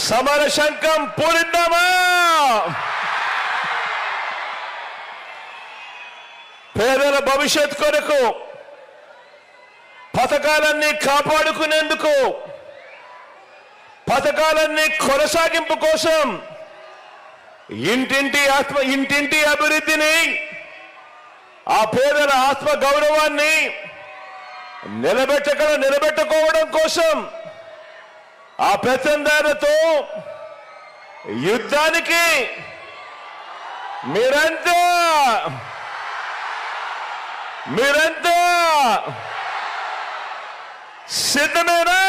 సమర శంఖం పూరిద్దామా? పేదల భవిష్యత్ కొరకు పథకాలన్నీ కాపాడుకునేందుకు, పథకాలన్నీ కొనసాగింపు కోసం ఇంటింటి అభివృద్ధిని, ఆ పేదల ఆత్మ గౌరవాన్ని నిలబెట్టుకోవడం కోసం ఆ పెత్తందారులతో యుద్ధానికి మీరంతా సిద్ధమేనా?